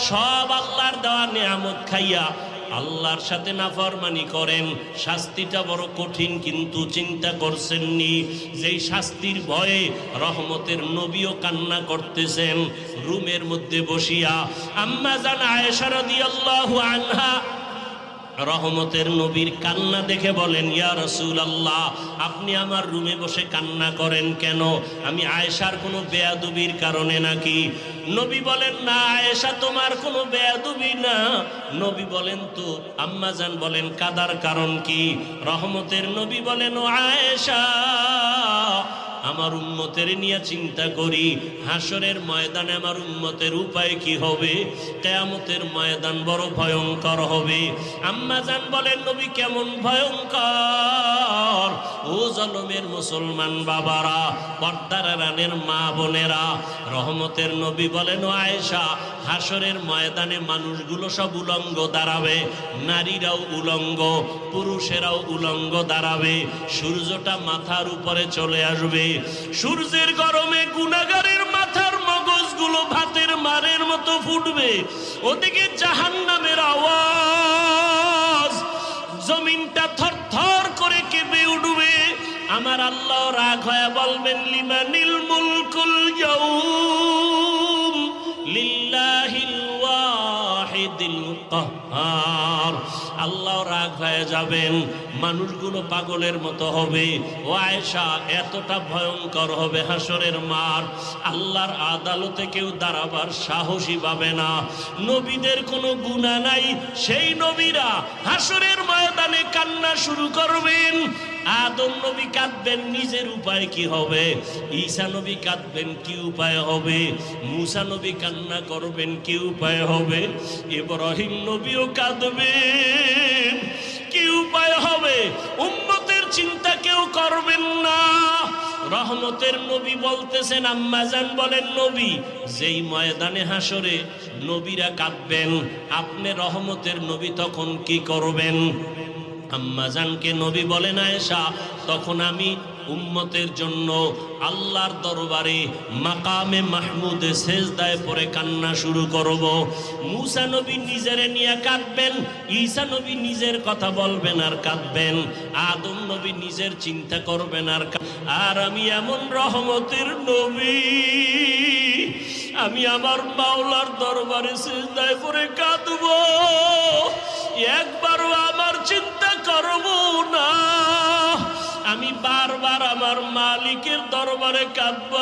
সব আল্লাহর দেওয়া নিয়ামত খাইয়া আল্লাহর সাথে নাফরমানি করেন, শাস্তিটা বড় কঠিন। কিন্তু চিন্তা করছেননি যেই শাস্তির ভয়ে রহমতের নবীও কান্না করতেছেন রুমের মধ্যে বসিয়া। আম্মা জান আয়েশা রাদিয়াল্লাহু আনহা রহমতের নবীর কান্না দেখে বলেন, ইয়া রাসূলুল্লাহ, আপনি আমার রুমে বসে কান্না করেন কেন? আমি আয়েশার কোনো বেয়াদবির কারণে নাকি? নবী বলেন, না আয়েশা, তোমার কোনো বেয়াদবি না। নবী বলেন, তো আম্মাজান বলেন, কাদার কারণ কি? রহমতের নবী বলেন, ও আয়েশা, আমার উম্মতের নিয়ে চিন্তা করি, হাসরের ময়দানে আমার উম্মতের উপায় কি হবে? কিয়ামতের ময়দান বড় ভয়ঙ্কর হবে। আম্মাজান বলেন, নবী কেমন ভয়ঙ্কর? ও জলমের মুসলমান বাবারা, পর্দার রানের মা বোনেরা, রহমতের নবী বলেন, ও আয়েশা, হাসরের ময়দানে মানুষগুলো সব উলঙ্গ দাঁড়াবে, নারীরাও উলঙ্গ, পুরুষেরাও উলঙ্গ দাঁড়াবে। সূর্যটা মাথার উপরে চলে আসবে, সূর্যের গরমে গুনাহগারের মাথার মগজগুলো ভাতের মারের মতো ফুটবে। ওদিকে জাহান্নামের আওয়াজ, জমিনটা থরথর করে কেঁপে উঠবে। আমার আল্লাহ রাগ হয়ে বলবেন, লিমানিল মুলকুল ইয়াউম লিল্লাহিল ওয়াহিদিল কাহ্হার। আল্লাহ রাগ হয়ে যাবেন, মানুষগুলো পাগলের মতো হবে। ও আয়েশা, এতটা ভয়ঙ্কর হবে হাসরের মাঠ, আল্লাহর আদালতে কেউ দাঁড়াবার সাহসী পাবে না। নবীদের কোনো গুনাহ নাই, সেই নবীরা হাসরের ময়দানে কান্না শুরু করবেন। আদম নবী কাঁদবেন, নিজের উপায় কি হবে? ঈসা নবী কাঁদবেন, কি উপায় হবে? মুসা নবী কান্না করবেন, কি উপায় হবে? ইব্রাহিম নবীও কাঁদবেন, কি উপায় হবে? উম্মতের চিন্তা কেউ করবেন না। রহমতের নবী বলতেছেন, আম্মাজান বলেন, নবী যেই ময়দানে হাসরে নবীরা কাঁদবেন, আপনি রহমতের নবী তখন কি করবেন? আম্মাজানকে নবী বলেন, আয়েশা, তখন আমি উম্মতের জন্য আল্লাহর দরবারে মাকামে মাহমুদে সেজদায় পড়ে কান্না শুরু করব। মুসা নবী নিজের নিয়ে কাঁদবেন, ঈসা নবী নিজের কথা বলবেন আর কাঁদবেন, আদম নবী নিজের চিন্তা করবেন আর আমি এমন রহমতের নবী, আমি আমার মাওলার দরবারে সিজদায় পড়ে কাঁদব, একবারও আমার চিন্তা করব না। আমি বারবার আমার মালিকের দরবারে কাঁদব।